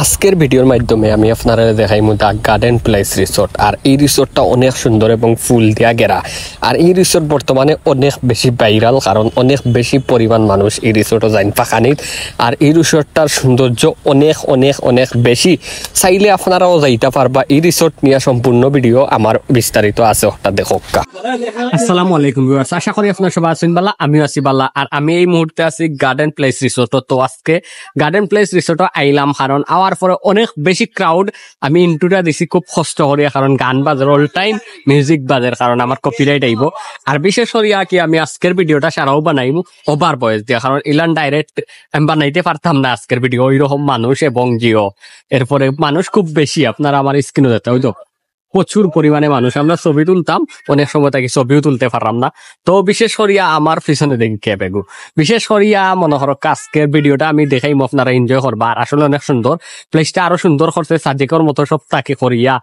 আজকের ভিডিওর মাধ্যমে আমি আপনারা দেখাইমু দা গার্ডেন প্লেস রিসোর্ট। আর এই রিসোর্টটা অনেক সুন্দর এবং ফুল দিয়া ঘেরা। আর এই রিসোর্ট বর্তমানে অনেক বেশি ভাইরাল, কারণ অনেক বেশি পরিমাণ মানুষ এই রিসোর্টও যাইন ফাঁকানিত। আর এই রিসোর্টটার সৌন্দর্য অনেক অনেক অনেক বেশি, চাইলে আপনারাও যাইতে পারবা। এই রিসোর্ট নিয়ে সম্পূর্ণ ভিডিও আমার বিস্তারিত আছে, ওটা দেখোকা। আসসালামু আলাইকুম ভিউয়ার্স, আশা করি আপনারা সবাই আছেন ভালো, আমিও আছি ভালো। আর আমি এই মুহূর্তে আছি গার্ডেন প্লেস রিসোর্ট। তো আজকে গার্ডেন প্লেস রিসোর্টও আইলাম, কারণ আওয়ার পরে অনেক বেশি ক্রাউড। আমি ইন্টুটা দিছি খুব কষ্ট করিয়া, কারণ গান বাজার অল টাইম মিউজিক বাজার, কারণ আমার কপিরাইট আইব। আর বিশেষ করিয়া কি আমি আজকের ভিডিওটা সারাও বানাইব ওভার ভয়েস দিয়া, কারণ ইলান ডাইরেক্ট আমি বানাইতে পারতাম না আজকের ভিডিও, ওইরকম মানুষ এবং জিও। এরপরে মানুষ খুব বেশি, আপনারা আমার স্ক্রিনে যেতে হইতো প্রচুর পরিমাণে মানুষ। আমরা ছবি তুলতাম, অনেক সময় তাকে ছবিও তুলতে পারলাম না। তো বিশেষ করিয়া আমার পিছনে দেখে বেগু, বিশেষ করিয়া মনে করো আজকের ভিডিওটা আমি দেখাইম, আপনারা এনজয় করবা। আর আসলে অনেক সুন্দর প্লেসটা, আরো সুন্দর করছে সাজেকর মতো সব তাকে করিয়া,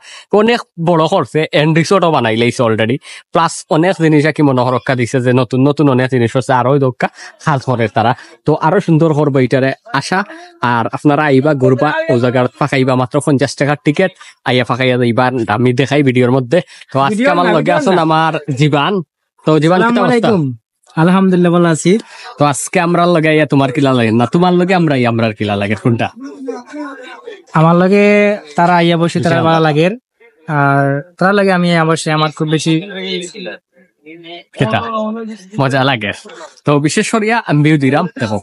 অনেক বড় করছে। এন্ড রিসোর্টও বানাইলেইছে অলরেডি, প্লাস অনেক জিনিস কি মনে রক্ষা দিছে, যে নতুন নতুন অনেক জিনিস হচ্ছে আরো দক্ষা খাল করে তারা। তো আরো সুন্দর করবো এটারে আশা। আর আপনারা আইবা ঘুরবা, ও জায়গার ফাঁকাইবা মাত্র 50 টাকার টিকিট, আইয়া ফাঁকাইয়া যাইবা। আমি দেখাই ভিডিওর মধ্যে। তো আজকে আমার লগে আছেন আমার জীবান। তো জীবান, আলহামদুলিল্লাহ ভালো আছি। তো আজকে আমরা লগে আইয়া তোমার কিলা লাগে না, তোমার লগে আমরা কিলা লাগে কোনটা? আমার লগে তারা আইয়া বসে তারা ভালো লাগে, আর তারা লাগে আমি অবশ্যই আমার খুব বেশি এটা মজা লাগে। তো বিশেষ করিয়া আমিও দিলাম দেখো।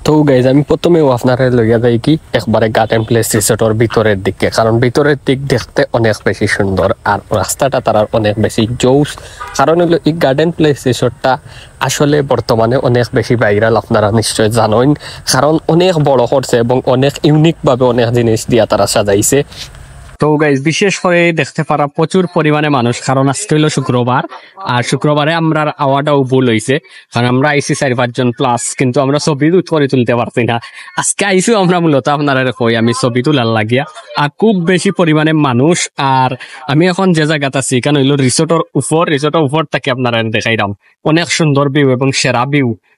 তো গাইজ, আমি প্রথমেও আপনারা লইয়া যাই কি একবারে গার্ডেন প্লেস রিসোর্টের ভিতরের দিকে, কারণ ভিতরের দিক দেখতে অনেক বেশি সুন্দর। আর রাস্তাটা তার অনেক বেশি জৌস, কারণ হলো এই গার্ডেন প্লেস রিসোর্টটা আসলে বর্তমানে অনেক বেশি ভাইরাল, আপনারা নিশ্চয় জানেন। কারণ অনেক বড় করছে এবং অনেক ইউনিক ভাবে অনেক জিনিস দিয়া তারা সাজাইছে। তো গাইজ, বিশেষ করে দেখতে পারা প্রচুর পরিমাণে মানুষ, কারণ আজকে হলো শুক্রবার। আর শুক্রবারে আমরা আওয়াটাও ভুল হয়েছে, কারণ আমরা আইসি 4-5 জন প্লাস, কিন্তু আমরা ছবি করে তুলতে পারছি না। আজকে আইসি আমরা মূলত আপনারা কই আমি ছবি তোলার লাগিয়া। আর খুব বেশি পরিমাণে মানুষ। আর আমি এখন যে জায়গাতে আছি এখানে হইলো রিসোর্টের উপর থেকে আপনারা দেখাইলাম অনেক সুন্দর ভিউ এবং সেরা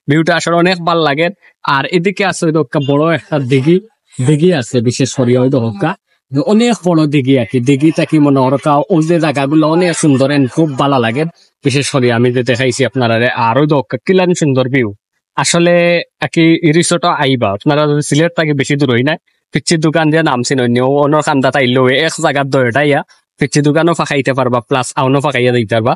ভিউটা আসলে অনেক ভালো লাগে। আর এদিকে আছে বড় একটা দিঘি আছে, বিশেষ করে ওই দোকা অনেক বড় দিঘি আর কি। দিঘিটা কি মনে হরকা ওই যে জায়গাগুলো অনেক সুন্দর, খুব ভালো লাগে। বিশেষ করে আমি যে দেখাইছি আপনারা, আর ওই দোকা কিলান সুন্দর ভিউ। আসলে কি রিসোর্ট আইবা আপনারা যদি সিলেট থেকে বেশি দূর হই না, পিচ্ছি দোকান দিয়ে নামছি অন্য খান্দা তাইলেও এক জায়গার দরটাইয়া পিচ্ছি দোকানও ফাঁকাইতে পারবা, প্লাস আউনও ফাঁকাইয়া দিতে পারবা।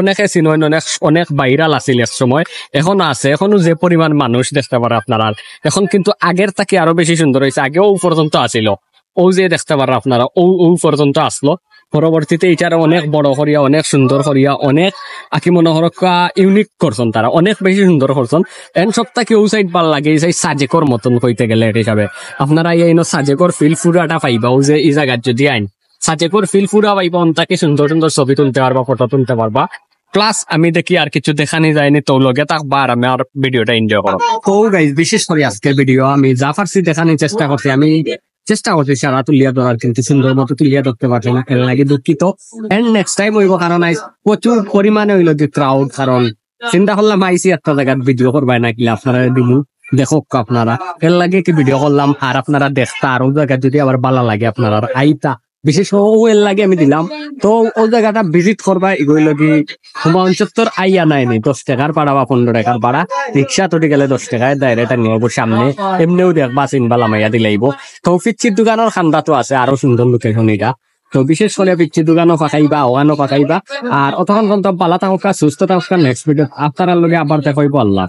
অনেকে চিনইন, অনেক ভাইরাল আছিল এক সময়, এখনো আছে। এখনো যে পরিমাণ মানুষ দেখতে পারে আপনারা, এখন কিন্তু আগের থেকে আরো বেশি সুন্দর হয়েছে। আগেও পর্যন্ত আসিল, ও যে দেখতে পারে আপনারা, ও পর্যন্ত আসলো। পরবর্তীতে এটার অনেক বড় করিয়া, অনেক সুন্দর করিয়া, অনেক আকি মনোহরকা ইউনিক করছেন তারা, অনেক বেশি সুন্দর করছেন। এন সপ্তাহ কেউ সাইড ভাল লাগে, এই সাজেকর মতন কইতে গেলে হিসাবে আপনারা এই সাজেকর ফিল ফুরাটা পাইবা। ও যে এই জায়গার যদি আইন সাজেকর ফিল ফুরা পাইবা, তাকে সুন্দর সুন্দর ছবি তুলতে পারবা, ফটো তুলতে পারবা। প্লাস আমি দেখি আর কিছু দেখানি যায়নি, তো লগে থাকবা আর আমার ভিডিওটা এনজয় করো। তো গাইজ, বিশেষ করে আজকের ভিডিও আমি যা পারছি দেখানোর চেষ্টা করছি। আমি চেষ্টা করছি সারা তুলিয়া ধরার, কিন্তু সুন্দর মতো তুলিয়া ধরতে পারছি না, এর লাগে দুঃখিত। এন্ড নেক্সট টাইম হইব, কারণ প্রচুর পরিমাণে হইল যে ক্রাউড। কারণ চিন্তা করলাম আইসি একটা জায়গায় ভিডিও করবাই না, কিলা আপনারা দিন দেখো আপনারা, এর লাগে কি ভিডিও করলাম। আর আপনারা দেখতা আর ওই জায়গায় যদি আবার ভালো লাগে আপনারা আইতা, বিশেষ এর লাগে আমি দিলাম। তো ওই জায়গাটা ভিজিট করবা, এগুলো কি হুমায়ুন চত্বর আইয়া নাইনি 10 টাকার ভাড়া বা 15 টাকার ভাড়া, রিক্সা তোটি গেলে 10 টাকায় ডাইরেক্ট নিয়ে যাবো সামনে। এমনিও দেখবা চিনবালা মাইয়া দিলাইব। তো পিচ্ছির দোকানের খান্দা তো আছে, আরো সুন্দর লোকেশন এটা। তো বিশেষ করে পিচ্ছির দোকানও ফাঁকাইবা, ওয়ানও ফাঁকাইবা। আর অতক্ষণ পালা থাকা সুস্থ থাকা। নেক্সট ভিডিও আপনার লগে আবার দেখাইবো। আল্লাহ।